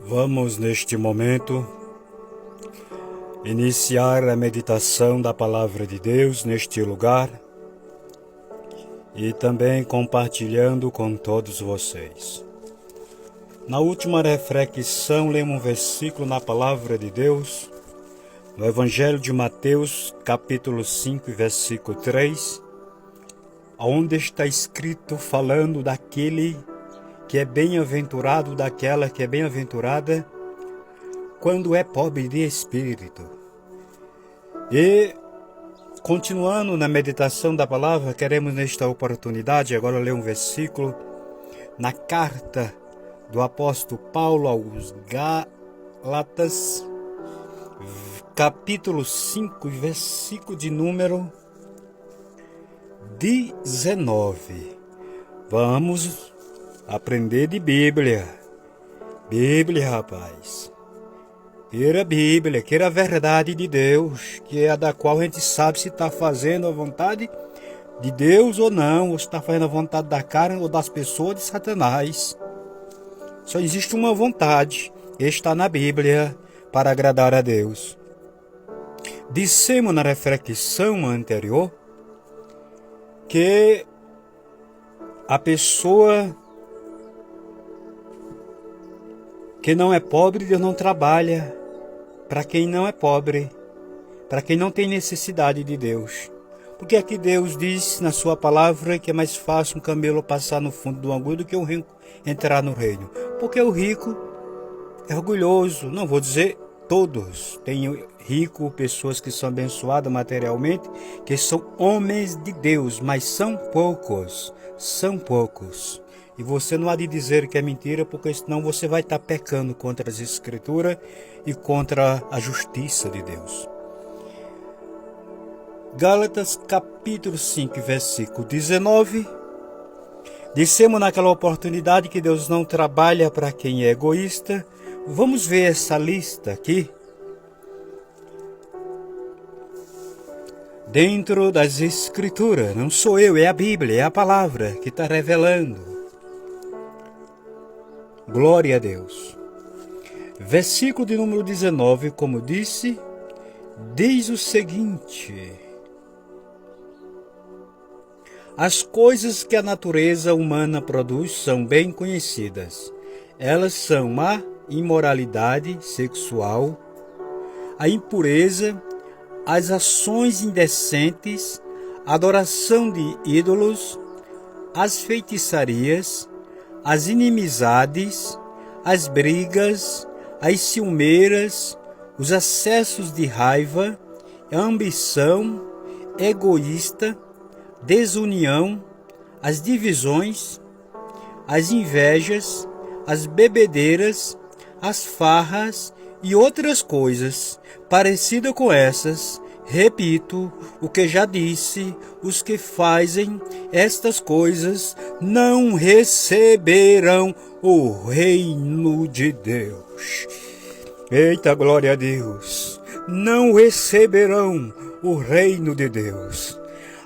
Vamos, neste momento, iniciar a meditação da Palavra de Deus neste lugar e também compartilhando com todos vocês. Na última reflexão, lemos um versículo na Palavra de Deus, no Evangelho de Mateus, capítulo 5, versículo 3, onde está escrito falando daquele que é bem-aventurado, daquela que é bem-aventurada, quando é pobre de espírito. E, continuando na meditação da palavra, queremos nesta oportunidade agora ler um versículo na carta do apóstolo Paulo aos Gálatas, capítulo 5, versículo de número 19. Vamos aprender de Bíblia. Bíblia, rapaz. Queira a Bíblia, queira a verdade de Deus, que é a da qual a gente sabe se está fazendo a vontade de Deus ou não, ou se está fazendo a vontade da carne ou das pessoas de Satanás. Só existe uma vontade, está na Bíblia, para agradar a Deus. Dissemos na reflexão anterior que a pessoa que não é pobre, Deus não trabalha para quem não é pobre, para quem não tem necessidade de Deus. Porque aqui Deus diz na sua palavra que é mais fácil um camelo passar no fundo do angu do que um rico entrar no reino. Porque o rico é orgulhoso, não vou dizer todos, tem rico, pessoas que são abençoadas materialmente, que são homens de Deus, mas são poucos. E você não há de dizer que é mentira, porque senão você vai estar pecando contra as Escrituras e contra a justiça de Deus. Gálatas capítulo 5, versículo 19. Dissemos naquela oportunidade que Deus não trabalha para quem é egoísta. Vamos ver essa lista aqui. Dentro das Escrituras, não sou eu, é a Bíblia, é a palavra que está revelando. Glória a Deus. Versículo de número 19, como disse, diz o seguinte: as coisas que a natureza humana produz são bem conhecidas. Elas são a imoralidade sexual, a impureza, as ações indecentes, a adoração de ídolos, as feitiçarias, as inimizades, as brigas, as ciumeiras, os acessos de raiva, a ambição egoísta, desunião, as divisões, as invejas, as bebedeiras, as farras e outras coisas parecidas com essas. Repito o que já disse: os que fazem estas coisas não receberão o reino de Deus. Eita, glória a Deus! Não receberão o reino de Deus.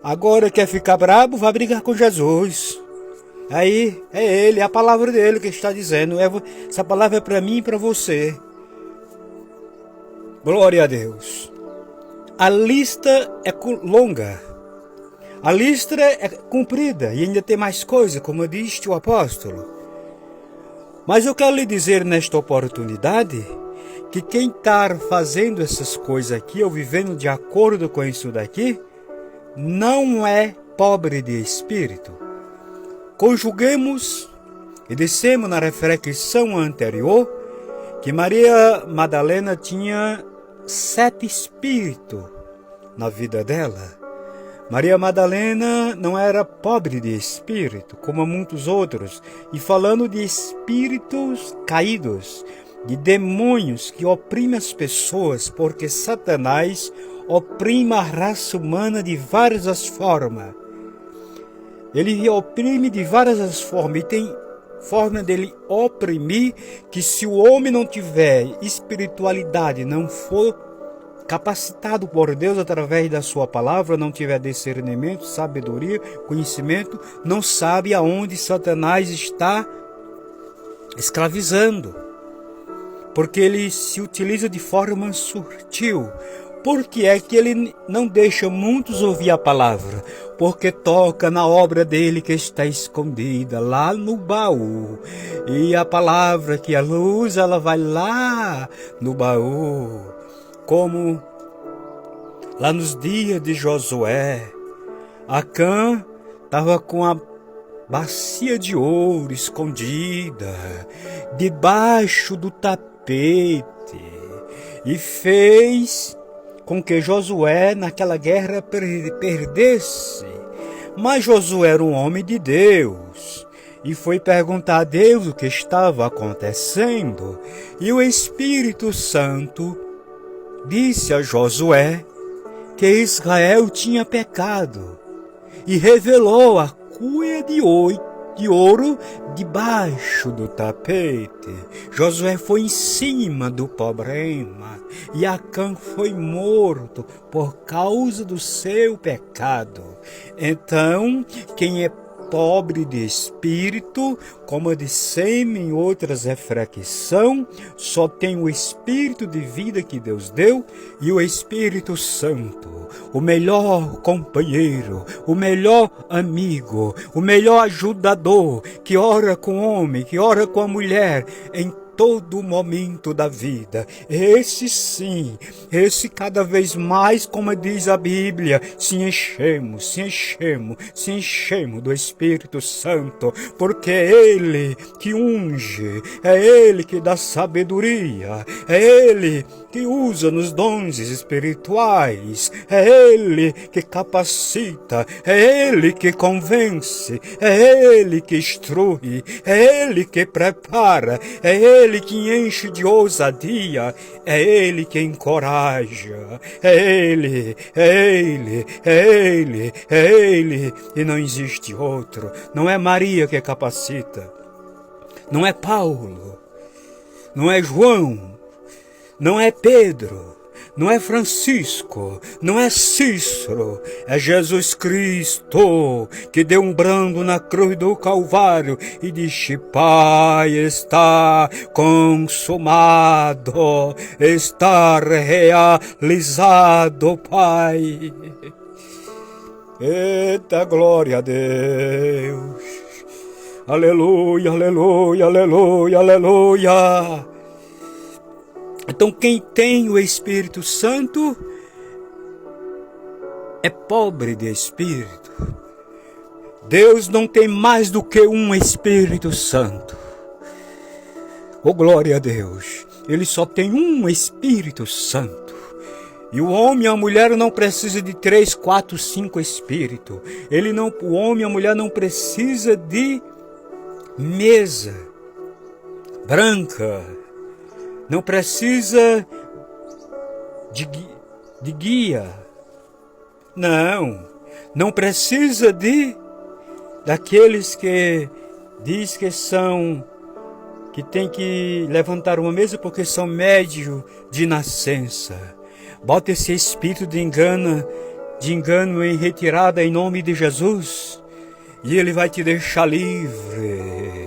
Agora quer ficar brabo? Vai brigar com Jesus. Aí é ele, é a palavra dele que está dizendo. Essa palavra é para mim e para você. Glória a Deus. A lista é longa, a lista é comprida e ainda tem mais coisa, como disse o apóstolo. Mas eu quero lhe dizer nesta oportunidade que quem está fazendo essas coisas aqui, ou vivendo de acordo com isso daqui, não é pobre de espírito. Conjuguemos e dissemos na reflexão anterior que Maria Madalena tinha 7 espíritos na vida dela. Maria Madalena não era pobre de espírito, como muitos outros. E falando de espíritos caídos, de demônios que oprimem as pessoas, porque Satanás oprime a raça humana de várias formas. Ele oprime de várias formas e tem forma dele oprimir, que se o homem não tiver espiritualidade, não for capacitado por Deus através da sua palavra, não tiver discernimento, sabedoria, conhecimento, não sabe aonde Satanás está escravizando. porque ele se utiliza de forma sutil. Por que é que ele não deixa muitos ouvir a palavra? Porque toca na obra dele que está escondida lá no baú. E a palavra que a luz, ela vai lá no baú. Como lá nos dias de Josué, Acã estava com a bacia de ouro escondida debaixo do tapete e fez com que Josué naquela guerra perdesse. Mas Josué era um homem de Deus e foi perguntar a Deus o que estava acontecendo. E o Espírito Santo disse a Josué que Israel tinha pecado e revelou a cuia de ouro debaixo do tapete. Josué foi em cima do problema e Acã foi morto por causa do seu pecado. Então, quem é pobre de espírito, como dissemos em outras reflexões, só tem o espírito de vida que Deus deu e o Espírito Santo, o melhor companheiro, o melhor amigo, o melhor ajudador, que ora com o homem, que ora com a mulher, em todo momento da vida. Esse sim, esse cada vez mais, como diz a Bíblia, se enchemos do Espírito Santo, porque é Ele que unge, é Ele que dá sabedoria, é Ele que usa nos dons espirituais, é Ele que capacita, é Ele que convence, é Ele que instrui, é Ele que prepara, é Ele que enche de ousadia, é Ele que encoraja, é Ele, e não existe outro. Não é Maria que capacita, não é Paulo, não é João, não é Pedro, não é Francisco, não é Cícero, é Jesus Cristo que deu um brando na cruz do Calvário e disse: Pai, está consumado, está realizado, Pai. Eita, glória a Deus. Aleluia, aleluia, aleluia, aleluia. Então quem tem o Espírito Santo é pobre de espírito. Deus não tem mais do que um Espírito Santo. Oh, glória a Deus. Ele só tem um Espírito Santo. E o homem e a mulher não precisam de 3, 4, 5 espíritos. O homem e a mulher não precisam de mesa branca. Não precisa de guia. Não precisa daqueles que diz que tem que levantar uma mesa porque são médios de nascença. Bota esse espírito de engano em retirada em nome de Jesus e ele vai te deixar livre.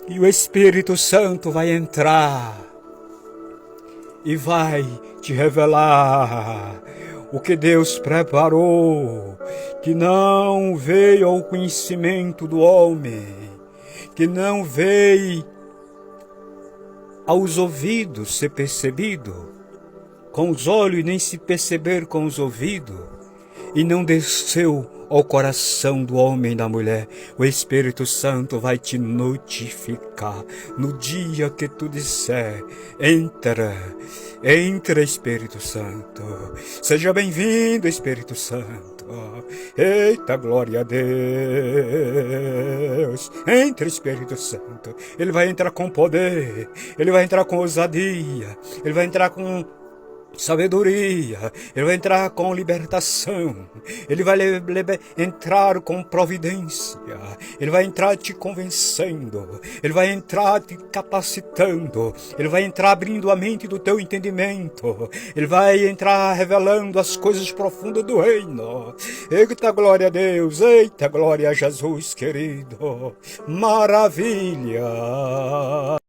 E o Espírito Santo vai entrar e vai te revelar o que Deus preparou, que não veio ao conhecimento do homem, que não veio aos ouvidos ser percebido com os olhos, nem se perceber com os ouvidos, e não desceu ao coração do homem e da mulher. O Espírito Santo vai te notificar no dia que tu disser: entra Espírito Santo. Seja bem-vindo, Espírito Santo. Eita, glória a Deus. Entra, Espírito Santo. Ele vai entrar com poder, ele vai entrar com ousadia, ele vai entrar com sabedoria, ele vai entrar com libertação, ele vai entrar com providência, ele vai entrar te convencendo, ele vai entrar te capacitando, ele vai entrar abrindo a mente do teu entendimento, ele vai entrar revelando as coisas profundas do reino. Eita, glória a Deus, eita, glória a Jesus querido, maravilha.